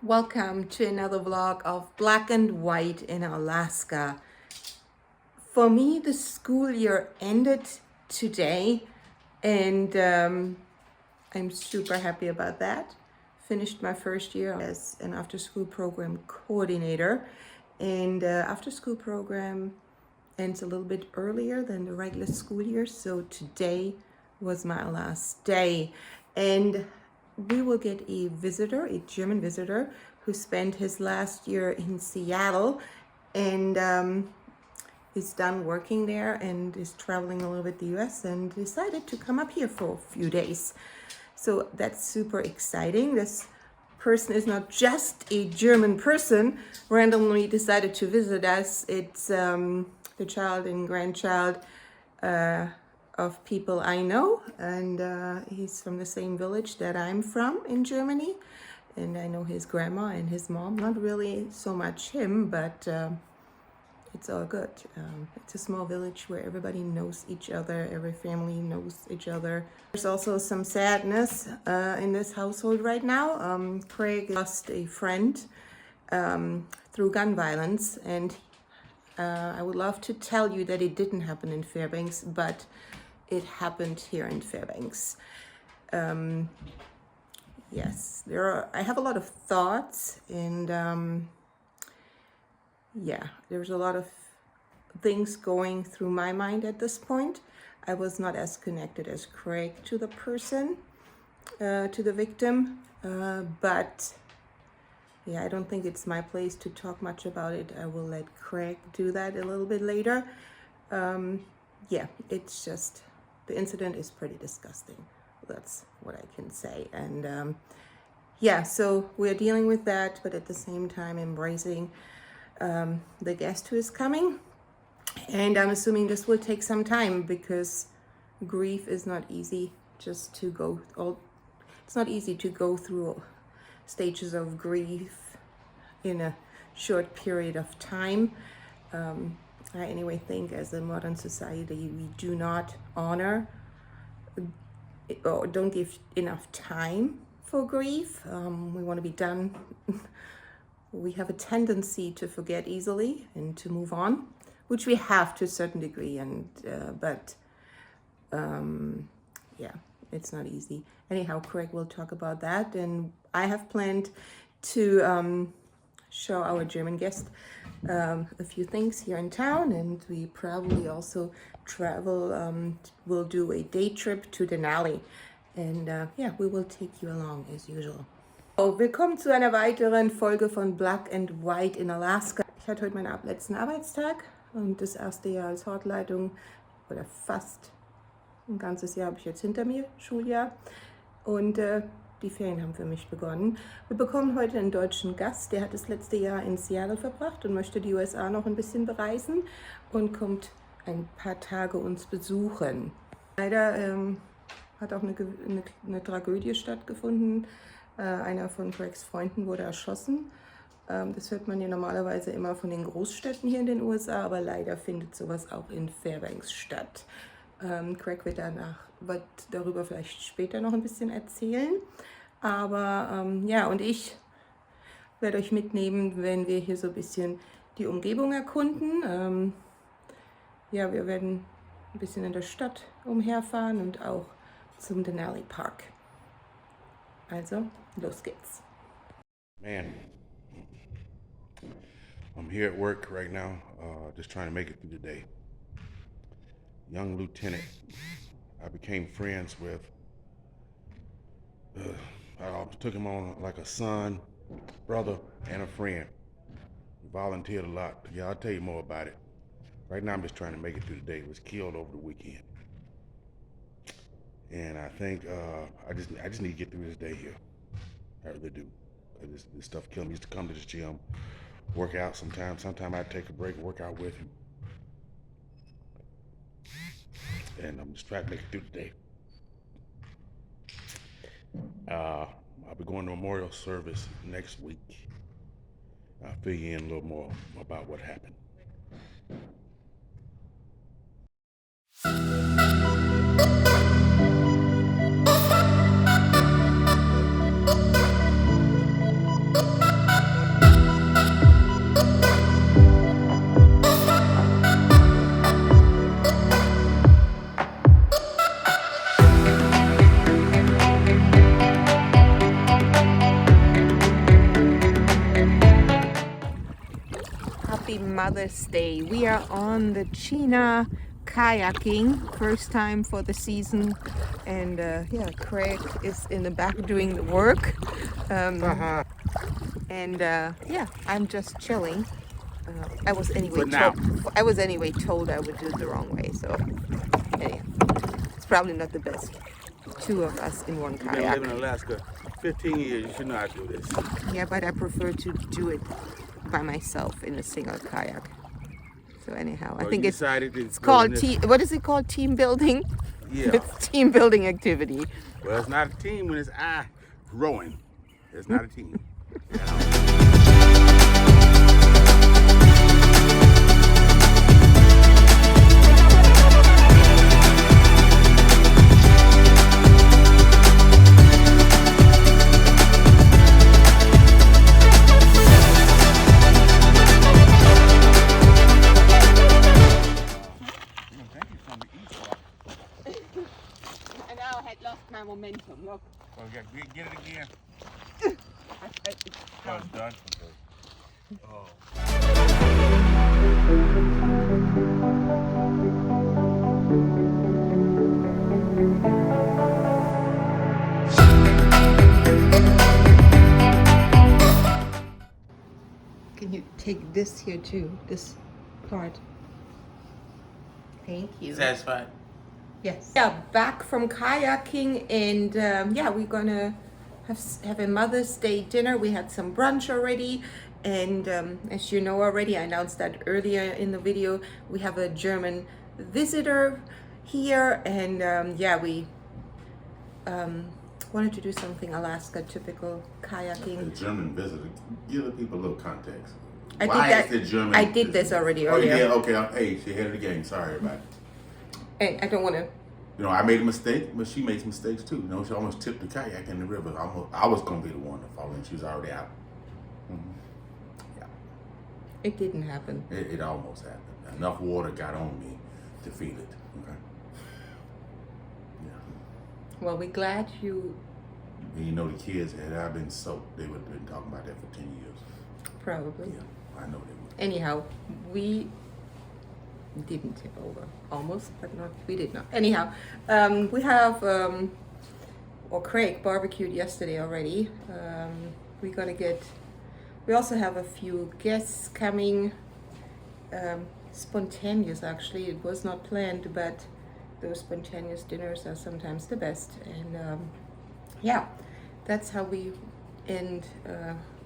Welcome to another vlog of Black and White in Alaska. For me, the school year ended today, and I'm super happy about that. Finished my first year as an after-school program coordinator, and after-school program ends a little bit earlier than the regular school year, so today was my last day. And we will get a visitor, a German visitor, who spent his last year in Seattle and is done working there and is traveling a little bit the US and decided to come up here for a few days. So that's super exciting. This person is not just a German person, randomly decided to visit us. It's the child and grandchild of people I know, and he's from the same village that I'm from in Germany, and I know his grandma and his mom. Not really so much him, but it's all good. It's a small village where everybody knows each other, every family knows each other. There's also some sadness in this household right now. Craig lost a friend through gun violence, and I would love to tell you that it didn't happen in Fairbanks, but it happened here in Fairbanks. Yes, I have a lot of thoughts, and there's a lot of things going through my mind at this point. I was not as connected as Craig to the person, to the victim, but yeah, I don't think it's my place to talk much about it. I will let Craig do that a little bit later. It's just, the incident is pretty disgusting. That's what I can say. And so we're dealing with that, but at the same time embracing the guest who is coming. And I'm assuming this will take some time because grief is not easy it's not easy to go through stages of grief in a short period of time. I anyway think as a modern society we do not honor or don't give enough time for grief. We want to be done. We have a tendency to forget easily and to move on, which we have to a certain degree, but it's not easy. Anyhow, Craig will talk about that, and I have planned to show our German guest a few things here in town, and we probably also we'll do a day trip to Denali, and we will take you along as usual. Willkommen zu einer weiteren Folge von Black and White in Alaska. Ich hatte heute meinen letzten Arbeitstag und das erste Jahr als Hortleitung, oder fast ein ganzes Jahr habe ich jetzt hinter mir, Schuljahr, und die Ferien haben für mich begonnen. Wir bekommen heute einen deutschen Gast, der hat das letzte Jahr in Seattle verbracht und möchte die USA noch ein bisschen bereisen und kommt ein paar Tage uns besuchen. Leider hat auch eine Tragödie stattgefunden. Einer von Craigs Freunden wurde erschossen. Das hört man ja normalerweise immer von den Großstädten hier in den USA, aber leider findet sowas auch in Fairbanks statt. Craig wird darüber vielleicht später noch ein bisschen erzählen. Aber und ich werde euch mitnehmen, wenn wir hier so ein bisschen die Umgebung erkunden. Wir werden ein bisschen in der Stadt umherfahren und auch zum Denali Park. Also, los geht's. Man, I'm here at work right now, just trying to make it through the day. Young lieutenant I became friends with. I took him on like a son, brother, and a friend. He volunteered a lot. Yeah, I'll tell you more about it. Right now I'm just trying to make it through the day. He was killed over the weekend. And I think I just need to get through this day here. I really do. This stuff kills me. I used to come to this gym, work out sometimes. Sometimes I'd take a break and work out with him. and I'm just trying to make it through the day. I'll be going to a memorial service next week. I'll fill you in a little more about what happened. Happy Mother's Day. We are on the China kayaking, first time for the season, and yeah, Craig is in the back doing the work, and yeah, I'm just chilling. I was anyway told I would do it the wrong way, so anyhow, it's probably not the best. Two of us in one You've been kayak. living in Alaska 15 years. You should know how to do this. Yeah, but I prefer to do it by myself in a single kayak. So anyhow, I think it's called what is it called? Team building? Yeah. It's team building activity. Well, it's not a team when it's rowing. It's not a team. My momentum, look. Okay, get it again. That was done. Okay. Oh. Can you take this here too, this part? Thank you. Satisfied? Yes. Yeah, back from kayaking, and yeah, we're gonna have a Mother's Day dinner. We had some brunch already, and as you know already, I announced that earlier in the video, we have a German visitor here, and yeah, we wanted to do something Alaska typical kayaking. A German visitor. Give the people a little context. I did this already earlier. earlier. Oh, yeah, okay. Hey, she ahead of the game. Sorry, everybody. And I don't want to. You know, I made a mistake, but she makes mistakes too. You know, she almost tipped the kayak in the river. I was going to be the one to fall in. She was already out. Mm-hmm. Yeah. It didn't happen. It almost happened. Enough water got on me to feel it. Okay. Yeah. Well, we're glad you. And you know, the kids, had I been soaked, they would have been talking about that for 10 years. Probably. Yeah, I know they would. Anyhow, we didn't tip over. Almost, but not. We did not. Anyhow, we have, or Craig barbecued yesterday already. We're gonna get. We also have a few guests coming. Spontaneous, actually. It was not planned, but those spontaneous dinners are sometimes the best. And yeah, that's how we end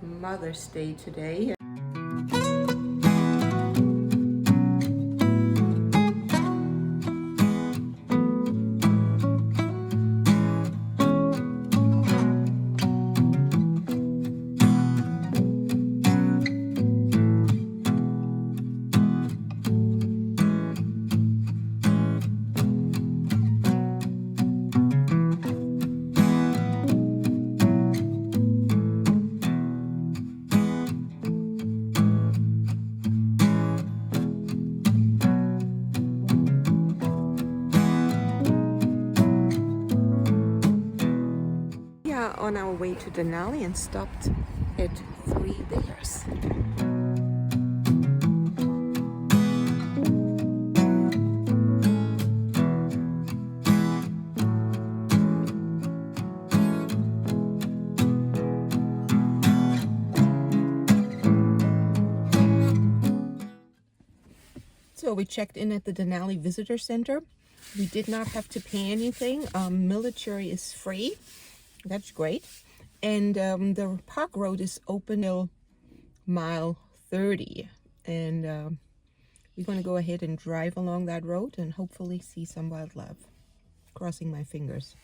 Mother's Day today. On our way to Denali and stopped at 3 Bears. So we checked in at the Denali Visitor Center. We did not have to pay anything. Military is free. That's great. And the park road is open till mile 30. And we're going to go ahead and drive along that road and hopefully see some wildlife. Crossing my fingers.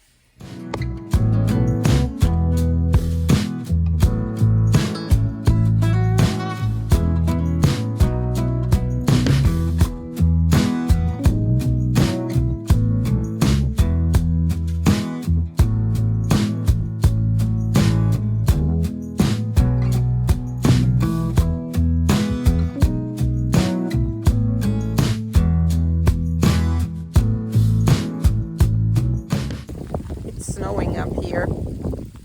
Snowing up here,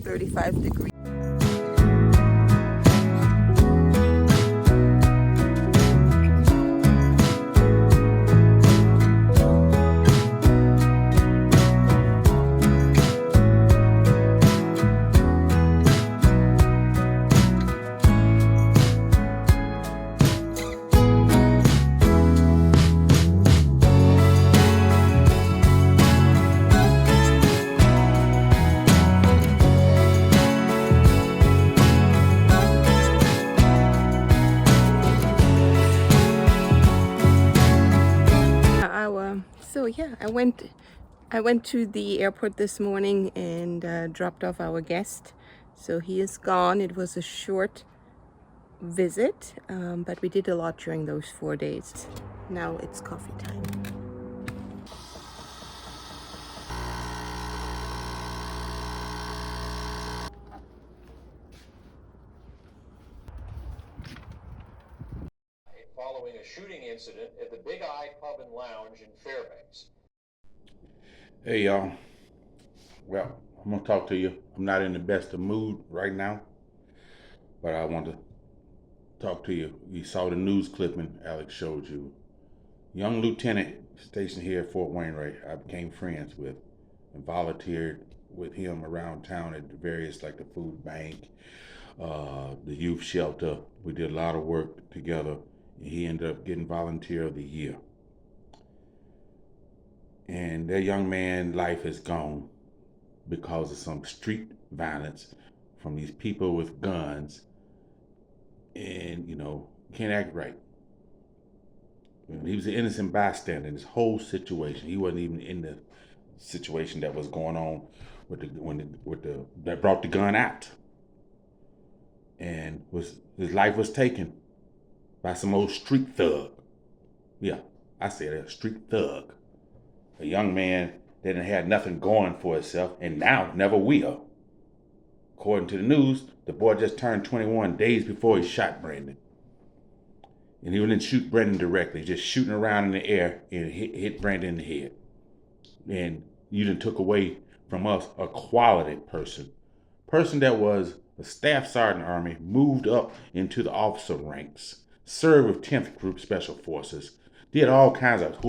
35 degrees. So yeah, I went to the airport this morning and dropped off our guest. So he is gone. It was a short visit, but we did a lot during those 4 days. Now it's coffee time. Following a shooting incident at the Big Eye Pub and Lounge in Fairbanks. Hey y'all. Well, I'm gonna talk to you. I'm not in the best of mood right now, but I want to talk to you. You saw the news clipping Alex showed you. Young lieutenant stationed here at Fort Wainwright, I became friends with and volunteered with him around town at the various, like the food bank, the youth shelter. We did a lot of work together. He ended up getting Volunteer of the Year. And that young man's life is gone because of some street violence from these people with guns and, can't act right. He was an innocent bystander in this whole situation. He wasn't even in the situation that was going on that brought the gun out. And his life was taken by some old street thug. Yeah, I said a street thug. A young man that didn't have nothing going for himself and now never will. According to the news, the boy just turned 21 days before he shot Brandon. And he didn't shoot Brandon directly, just shooting around in the air and hit Brandon in the head. And you done took away from us a quality person that was a staff sergeant Army, moved up into the officer ranks, served with 10th Group Special Forces, did all kinds of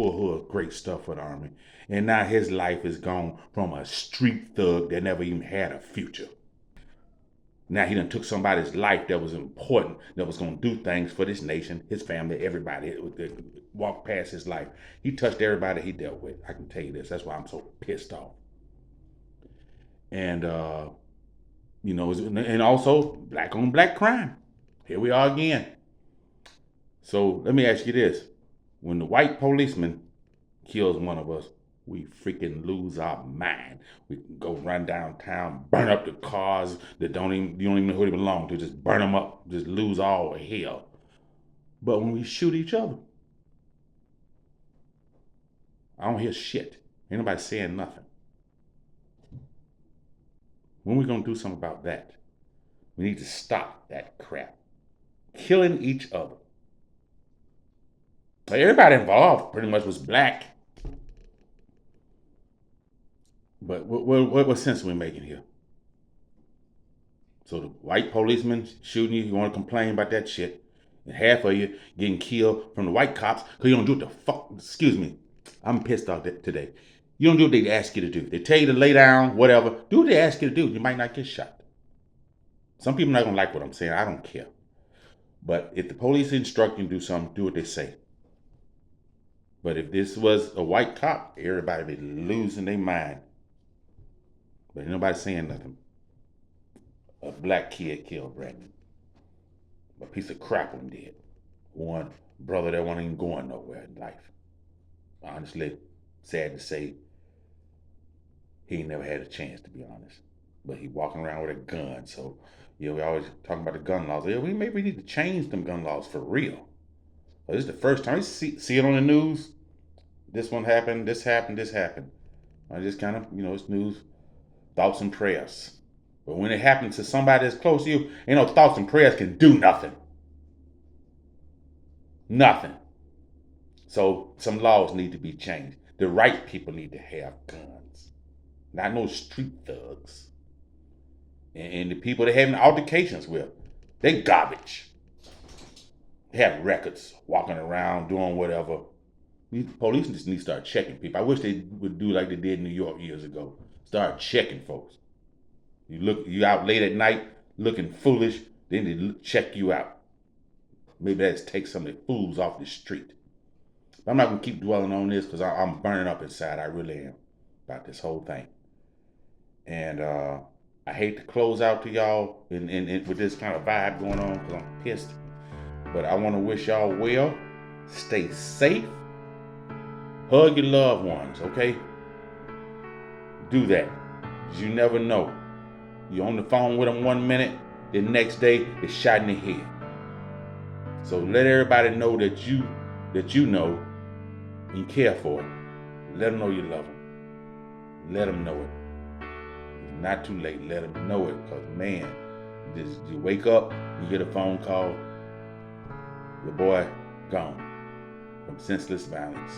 great stuff for the Army. And now his life is gone from a street thug that never even had a future. Now he done took somebody's life that was important, that was going to do things for this nation, his family, everybody that walked past his life. He touched everybody he dealt with. I can tell you this. That's why I'm so pissed off. And, and also black on black crime. Here we are again. So let me ask you this. When the white policeman kills one of us, we freaking lose our mind. We can go run downtown, burn up the cars that you don't even know who they belong to, just burn them up, just lose all hell. But when we shoot each other, I don't hear shit. Ain't nobody saying nothing. When we gonna do something about that? We need to stop that crap. Killing each other. Like everybody involved pretty much was black. But what sense are we making here? So the white policeman shooting you want to complain about that shit. And half of you getting killed from the white cops because you don't do what the fuck, excuse me, I'm pissed off today. You don't do what they ask you to do. They tell you to lay down, whatever. Do what they ask you to do. You might not get shot. Some people are not going to like what I'm saying. I don't care. But if the police instruct you to do something, do what they say. But if this was a white cop, everybody would be losing their mind. But ain't nobody saying nothing. A black kid killed Brandon. A piece of crap one did. one brother that wasn't even going nowhere in life. Honestly, sad to say, he ain't never had a chance, to be honest. But he walking around with a gun. So, we always talking about the gun laws. Yeah, we maybe need to change them gun laws for real. But this is the first time you see it on the news. This one happened, this happened, this happened. I just kind of, it's news, thoughts and prayers. But when it happens to somebody that's close to you, thoughts and prayers can do nothing. Nothing. So some laws need to be changed. The right people need to have guns, not no street thugs. And the people they're having altercations with, they garbage. They have records, walking around, doing whatever. Police just need to start checking people. I wish they would do like they did in New York years ago. Start checking folks. You out late at night looking foolish, then they check you out. Maybe that's take some of the fools off the street. But I'm not gonna keep dwelling on this because I'm burning up inside. I really am about this whole thing. And I hate to close out to y'all and with this kind of vibe going on because I'm pissed. But I want to wish y'all well. Stay safe. Hug your loved ones, okay? Do that. You never know. You're on the phone with them 1 minute, the next day it's shot in the head. So let everybody know that you know and you care for it. Let them know you love them. Let them know it. It's not too late. Let them know it. Because, man, you wake up, you get a phone call, your boy gone from senseless violence.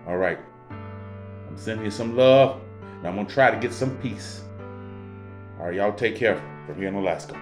All right. I'm sending you some love, and I'm going to try to get some peace. All right, y'all take care from here in Alaska.